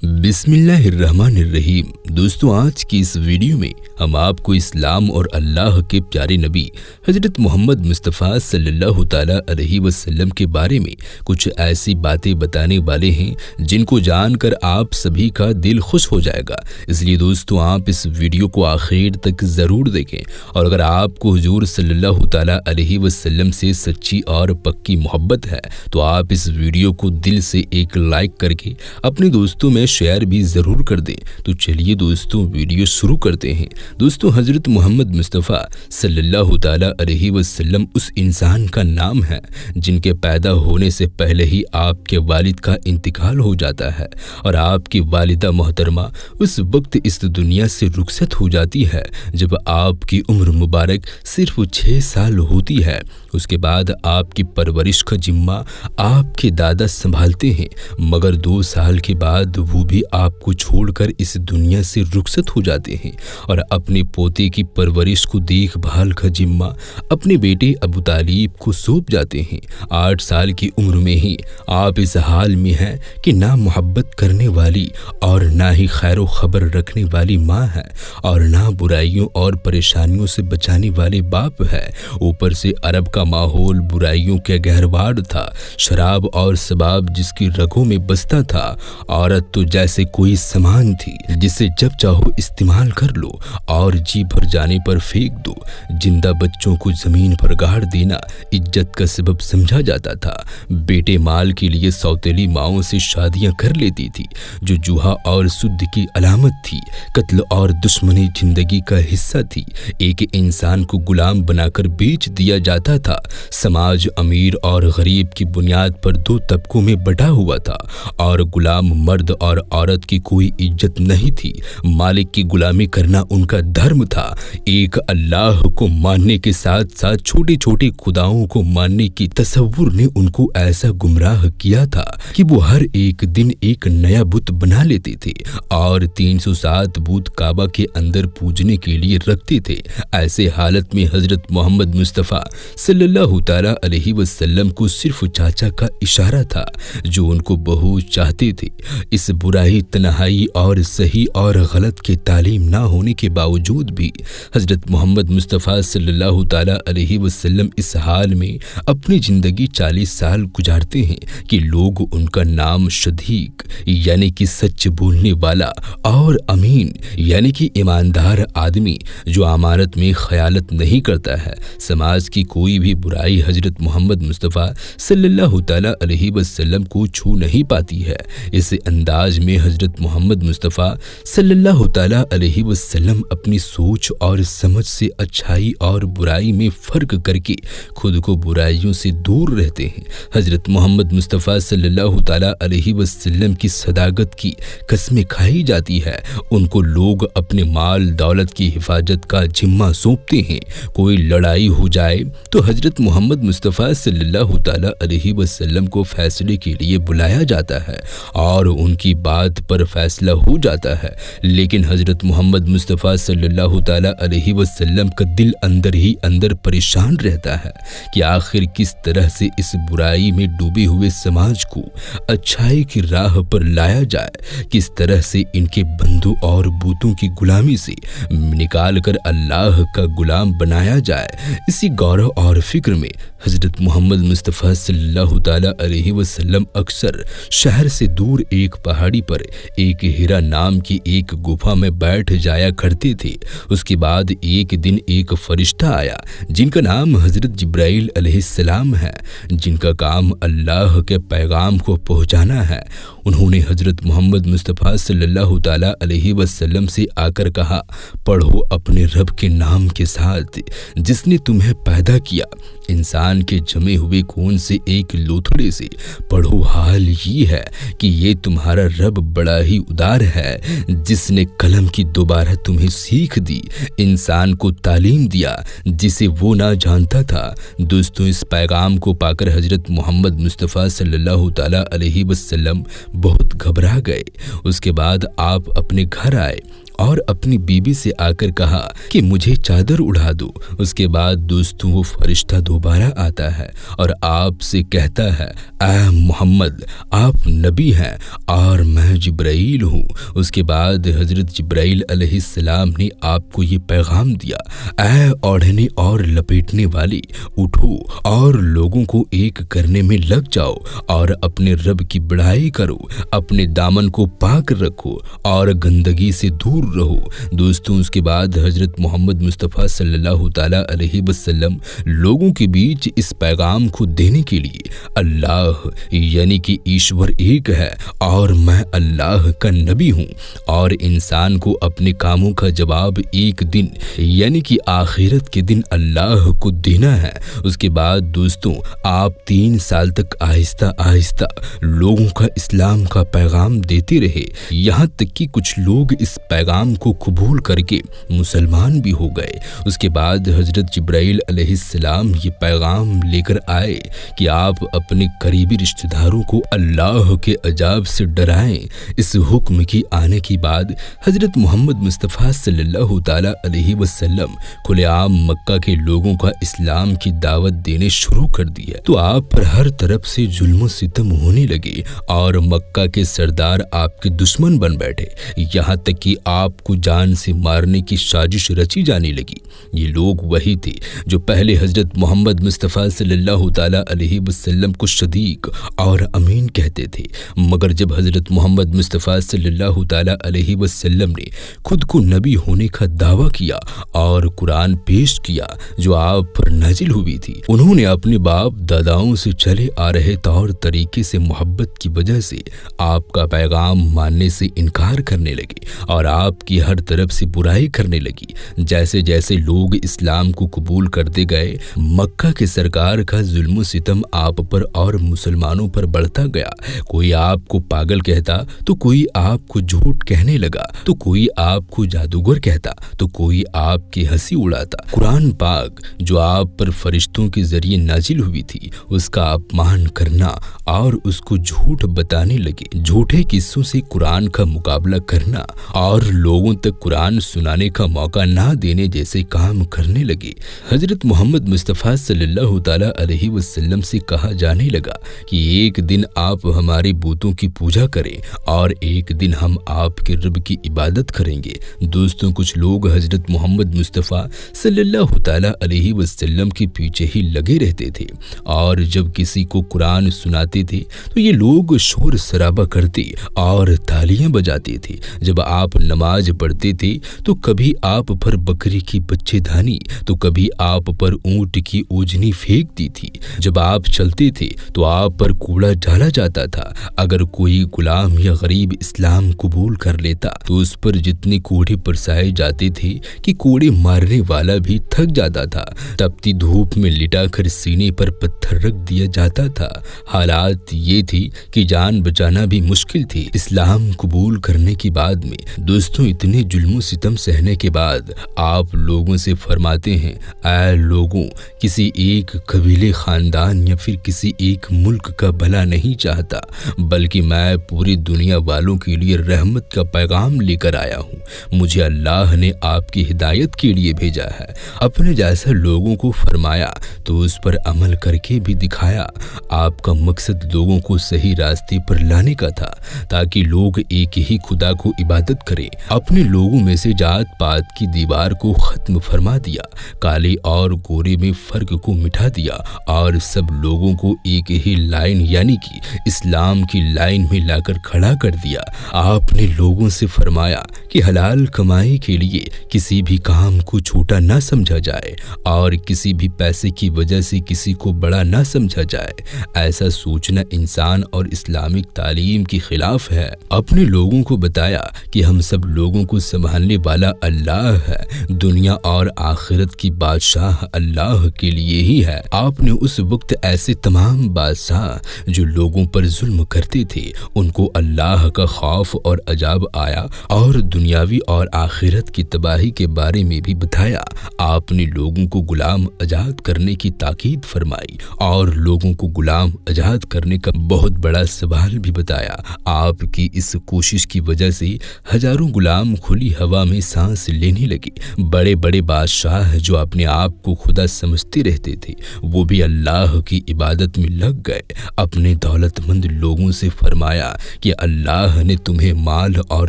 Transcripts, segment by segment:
बिस्मिल्लाहिर्रहमानिर्रहीम। दोस्तों, आज की इस वीडियो में हम आपको इस्लाम और अल्लाह के प्यारे नबी हज़रत मोहम्मद मुस्तफ़ा सल्लल्लाहु ताला अलैहि वसल्लम के बारे में कुछ ऐसी बातें बताने वाले हैं जिनको जानकर आप सभी का दिल खुश हो जाएगा। इसलिए दोस्तों, आप इस वीडियो को आखिर तक ज़रूर देखें और अगर आपको हुजूर सल्लल्लाहु ताला अलैहि वसल्लम से सच्ची और पक्की मोहब्बत है तो आप इस वीडियो को दिल से एक लाइक करके अपने दोस्तों में शेयर भी ज़रूर कर दें। तो चलिए दोस्तों, वीडियो शुरू करते हैं। दोस्तों, हज़रत मोहम्मद मुस्तफ़ा सल्लल्लाहु ताला अलैहि वसल्लम उस इंसान का नाम है जिनके पैदा होने से पहले ही आपके वालिद का इंतकाल हो जाता है और आपकी वालिदा मोहतरमा उस वक्त इस दुनिया से रुखसत हो जाती है जब आपकी उम्र मुबारक सिर्फ 6 साल होती है। उसके बाद आपकी परवरिश का जिम्मा आपके दादा संभालते हैं, मगर 2 साल के बाद वो भी आपको छोड़कर इस दुनिया से रुखसत हो जाते हैं और अपने पोते की परवरिश को देखभाल का जिम्मा अपने बेटे अबू तालिब को सौंप जाते हैं। 8 साल की उम्र में ही आप इस हाल में हैं कि ना मोहब्बत करने वाली और ना ही खैर खबर रखने वाली माँ है और ना बुराइयों और परेशानियों से बचाने वाले बाप है। ऊपर से अरब का माहौल बुराइयों के गहरवाड़ था, शराब और शबाब जिसकी रगों में बसता था। औरत तो जैसे कोई सामान थी जिसे जब चाहो इस्तेमाल कर लो और जी भर जाने पर फेंक दो। जिंदा बच्चों को जमीन पर गाड़ देना इज्जत का सबब समझा जाता था। बेटे माल के लिए सौतेली माओं से शादियां कर लेती थी जो जुहा और शुद्ध की अलामत थी। कत्ल और दुश्मनी जिंदगी का हिस्सा थी। एक इंसान को गुलाम बनाकर बेच दिया जाता था। समाज अमीर और गरीब की बुनियाद पर 2 तबकों में बटा हुआ था और गुलाम मर्द और औरत की कोई इज्जत नहीं थी। मालिक की गुलामी करना उनका धर्म था। एक अल्लाह को मानने के साथ साथ छोटे छोटे खुदाओं को मानने की तसव्वुर ने उनको ऐसा गुमराह किया था कि वो हर एक दिन एक नया बुत बना लेते थे और 307 बुत काबा के अंदर पूजने के लिए रखते थे। ऐसे हालत में हजरत मोहम्मद मुस्तफ़ा सल्लल्लाहु ताला अलैहि वसल्लम को सिर्फ चाचा का इशारा था जो उनको बहुत चाहते थे। इस बुराई, तन्हाई और सही और गलत के तालीम ना होने के बावजूद भी हजरत मोहम्मद मुस्तफ़ा सल्लल्लाहु ताला अलैहि वसल्लम इस हाल में अपनी ज़िंदगी 40 साल गुजारते हैं कि लोग उनका नाम सदीक यानी कि सच बोलने वाला और अमीन यानी कि ईमानदार आदमी जो अमानत में खयानत नहीं करता है, समाज की कोई भी बुराई हजरत मोहम्मद मुस्तफ़ा सल्लल्लाहु ताला अलैहि वसल्लम को छू नहीं पाती है। इस अंदाज में हजरत मोहम्मद मुस्तफ़ा सल्लल्लाहु ताला अलैहि वसल्लम अपनी सोच और समझ से अच्छाई और बुराई में फ़र्क करके खुद को बुराइयों से दूर रहते हैं। हजरत मोहम्मद मुस्तफ़ा सल्लल्लाहु ताला अलैहि वसल्लम की सदाकत की कसमें खाई जाती है। उनको लोग अपने माल दौलत की हिफाजत का जिम्मा सौंपते हैं। कोई लड़ाई हो जाए तो हजरत मोहम्मद मुस्तफ़ा सल्लल्लाहु ताला अलैहि वसल्लम को फैसले के लिए बुलाया जाता है और उनकी बात पर फैसला हो जाता है। लेकिन हजरत मोहम्मद मुस्तफ़ा सल्लल्लाहु ताला अलैहि वसल्लम का दिल अंदर ही अंदर परेशान रहता है कि आखिर किस तरह से इस बुराई में डूबे हुए समाज को अच्छाई की राह पर लाया जाए, किस तरह से इनके बंधु और बूतों की गुलामी से निकाल कर अल्लाह का गुलाम बनाया जाए। इसी गौरव और फिक्र में हजरत मोहम्मद मुस्तफ़ा सल्लल्लाहु ताला अलैहि वसल्लम अक्सर शहर से दूर एक पहाड़ी पर एक हिरा नाम की एक गुफा में बैठ जाया करते थे। उसके बाद एक दिन एक फरिश्ता आया जिनका नाम हजरत जिब्राइल अलैहिस्सलाम है, जिनका काम अल्लाह के पैगाम को पहुंचाना है। उन्होंने हजरत मोहम्मद मुस्तफ़ा सल्लल्लाहु ताला अलैहि वसल्लम से आकर कहा, पढ़ो अपने रब के नाम के साथ जिसने तुम्हें पैदा किया। इंसान के जमे हुए खून से एक लोथड़े से पढ़ो। हाल ये है कि ये तुम्हारा रब बड़ा ही उदार है जिसने कलम की दोबारा तुम्हें सीख दी, इंसान को तालीम दिया जिसे वो ना जानता था। दोस्तों, इस पैगाम को पाकर हजरत मोहम्मद मुस्तफ़ा सल्लल्लाहु ताला अलैहि वसल्लम बहुत घबरा गए। उसके बाद आप अपने घर आए और अपनी बीबी से आकर कहा कि मुझे चादर उड़ा दो। उसके बाद दोस्तों वो फरिश्ता दोबारा आता है और आपसे कहता है, ऐ मोहम्मद, आप नबी हैं और मैं जिब्राइल हूँ। उसके बाद हजरत जिब्राइल अलैहिस्सलाम ने आपको ये पैगाम दिया, ऐ ओढ़ने और लपेटने वाली, उठो और लोगों को एक करने में लग जाओ और अपने रब की बड़ाई करो, अपने दामन को पाक रखो और गंदगी से दूर रहो। दोस्तों उसके बाद हजरत मोहम्मद मुस्तफ़ा सल्लल्लाहु ताला अलैहि वसल्लम लोगों के बीच इस पैगाम को देने के लिए, अल्लाह यानी कि ईश्वर एक है और मैं अल्लाह का नबी हूँ और इंसान को अपने कामों का जवाब एक दिन यानी कि आखिरत के दिन अल्लाह को देना है। उसके बाद दोस्तों आप 3 साल तक आहिस्ता आहिस्ता लोगों का इस्लाम का पैगाम देते रहे, यहाँ तक कि कुछ लोग इस पैगाम को कबूल करके मुसलमान भी हो गए। उसके बाद हजरत जिब्राइल अलैहिस्सलाम ये पैगाम लेकर आए कि आप अपने करीबी रिश्तेदारों को अल्लाह के अजाब से डराएं। इस हुक्म की आने के बाद हजरत मोहम्मद मुस्तफ़ा सल्लल्लाहु ताला अलैहि वसल्लम खुलेआम मक्का के लोगों का इस्लाम की दावत देने शुरू कर दिया तो आप पर हर तरफ से जुल्म सितम होने लगे और मक्का के सरदार आपके दुश्मन बन बैठे, यहाँ तक कि आपको जान से मारने की साजिश रची जाने लगी। ये लोग वही थे जो पहले हजरत मोहम्मद मुस्तफ़ा सल्लल्लाहु ताला अलैहि वसल्लम को सदीक और अमीन कहते थे, मगर जब हजरत मोहम्मद मुस्तफ़ा सल्लल्लाहु ताला अलैहि वसल्लम ने खुद को नबी होने का दावा किया और कुरान पेश किया जो आप पर नाजिल हुई थी, उन्होंने अपने बाप दादाओं से चले आ रहे तौर तरीके से मोहब्बत की वजह से आपका पैगाम मानने से इनकार करने लगे और आपकी हर तरफ से बुराई करने लगी। जैसे जैसे लोग इस्लाम को कबूल करते गए, मक्का के सरकार का जुल्म सितम आप पर और मुसलमानों पर बढ़ता गया। कोई आपको पागल कहता तो कोई आपको झूठ कहने लगा, तो कोई आपको जादूगर कहता तो कोई आपकी हंसी उड़ाता। कुरान पाक जो आप पर फरिश्तों के जरिए नाजिल हुई थी उसका अपमान करना और उसको झूठ बताने लगे, झूठे किस्सों से कुरान का मुकाबला करना और लोगों तक कुरान सुनाने का मौका ना देने जैसे काम करने लगे। हजरत मोहम्मद मुस्तफ़ा सल्लल्लाहु ताला अलैहि वसल्लम से कहा जाने लगा कि एक दिन आप हमारे बूतों की पूजा करें और एक दिन हम आपके रब की इबादत करेंगे। दोस्तों कुछ लोग हजरत मोहम्मद मुस्तफ़ा सल्लल्लाहु ताला अलैहि वसल्लम के पीछे ही लगे रहते थे और जब किसी को कुरान सुनाते थे तो ये लोग शोर शराबा करते और तालियां बजाते थे। जब आप नमाज पढ़ते थे तो कभी आप पर बकरी की बच्चेदानी तो कभी आप पर ऊंट की ओजनी फेंकती थी। जब आप चलते थे तो आप पर कूड़ा डाला जाता था। अगर कोई गुलाम या गरीब इस्लाम कबूल कर लेता तो उस पर जितने कूड़े बरसाए जाते थे कि कूड़े मारने वाला भी थक जाता था। तपती धूप में लिटाकर सीने पर पत्थर रख दिया जाता था। हालात ये थी कि जान बचाना भी मुश्किल थी। इस्लाम कबूल करने के बाद में दोस्तों इतने जुल्म सितम सहने के बाद आप लोगों से फरमाते हैं, ऐ लोगों, किसी एक कबीले खानदान या फिर किसी एक मुल्क का भला नहीं चाहता, बल्कि मैं पूरी दुनिया वालों के लिए रहमत का पैगाम लेकर आया हूँ। मुझे अल्लाह ने आपकी हिदायत के लिए भेजा है। अपने जैसा लोगों को फरमाया तो उस पर अमल करके भी दिखाया। आपका मकसद लोगों को सही रास्ते पर लाने का था ताकि लोग एक ही खुदा को इबादत करें। अपने लोगों में से जात पात की दीवार को खत्म फरमा दिया, काले और गोरे में फर्क को मिटा दिया और सब लोगों को एक ही लाइन यानी कि इस्लाम की लाइन में लाकर खड़ा कर दिया। आपने लोगों से फरमाया कि हलाल कमाई के लिए किसी भी काम को छोटा ना समझा जाए और किसी भी पैसे की वजह से किसी को बड़ा ना समझा जाए। ऐसा सोचना इंसान और इस्लामिक तालीम के खिलाफ है। अपने लोगों को बताया कि हम सब लोगों को संभालने वाला अल्लाह है, दुनिया और आखिरत की बादशाह अल्लाह के लिए ही है। आपने उस वक्त ऐसे तमाम बादशाह जो लोगों पर जुल्म करते थे उनको अल्लाह का खौफ और अजाब आया और दुनियावी और आखिरत की तबाही के बारे में भी बताया। आपने लोगों को गुलाम आजाद करने की ताकीद फरमाई और लोगों को गुलाम आजाद करने का बहुत बड़ा सवाल भी बताया। आपकी इस कोशिश की वजह से हजारों غلام کھلی ہوا میں سانس لینے لگے۔ بڑے بڑے بادشاہ جو اپنے آپ کو خدا سمجھتے رہتے تھے وہ بھی اللہ کی عبادت میں لگ گئے۔ اپنے دولت مند لوگوں سے فرمایا کہ اللہ نے تمہیں مال اور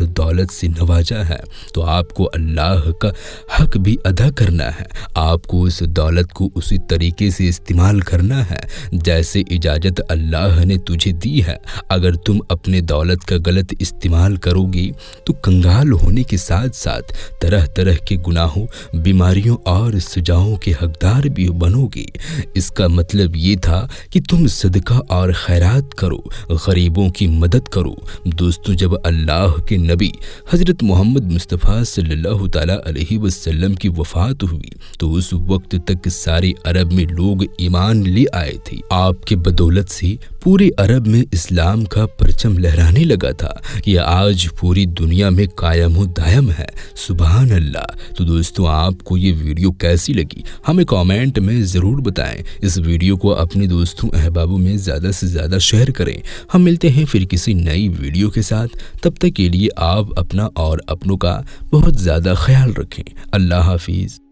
دولت سے نوازا ہے تو آپ کو اللہ کا حق بھی ادا کرنا ہے۔ آپ کو اس دولت کو اسی طریقے سے استعمال کرنا ہے جیسے اجازت اللہ نے تجھے دی ہے۔ اگر تم اپنے دولت کا غلط استعمال کرو گی تو کنگال ہونے کے ساتھ ساتھ طرح طرح کے گناہوں، بیماریوں اور سزاؤں کے حقدار بھی بنو گی۔ اس کا مطلب یہ تھا کہ تم صدقہ اور خیرات کرو، غریبوں کی مدد کرو۔ دوستو، جب اللہ کے نبی حضرت محمد مصطفیٰ صلی اللہ تعالیٰ علیہ وسلم کی وفات ہوئی تو اس وقت تک سارے عرب میں لوگ ایمان لے آئے تھے۔ آپ کے بدولت سے پورے عرب میں اسلام کا پرچم لہرانے لگا تھا۔ یہ آج پوری دنیا میں قائم و دائم ہے۔ سبحان اللہ۔ تو دوستو، آپ کو یہ ویڈیو کیسی لگی ہمیں کامنٹ میں ضرور بتائیں۔ اس ویڈیو کو اپنے دوستوں احبابوں میں زیادہ سے زیادہ شیئر کریں۔ ہم ملتے ہیں پھر کسی نئی ویڈیو کے ساتھ، تب تک کے لیے آپ اپنا اور اپنوں کا بہت زیادہ خیال رکھیں۔ اللہ حافظ۔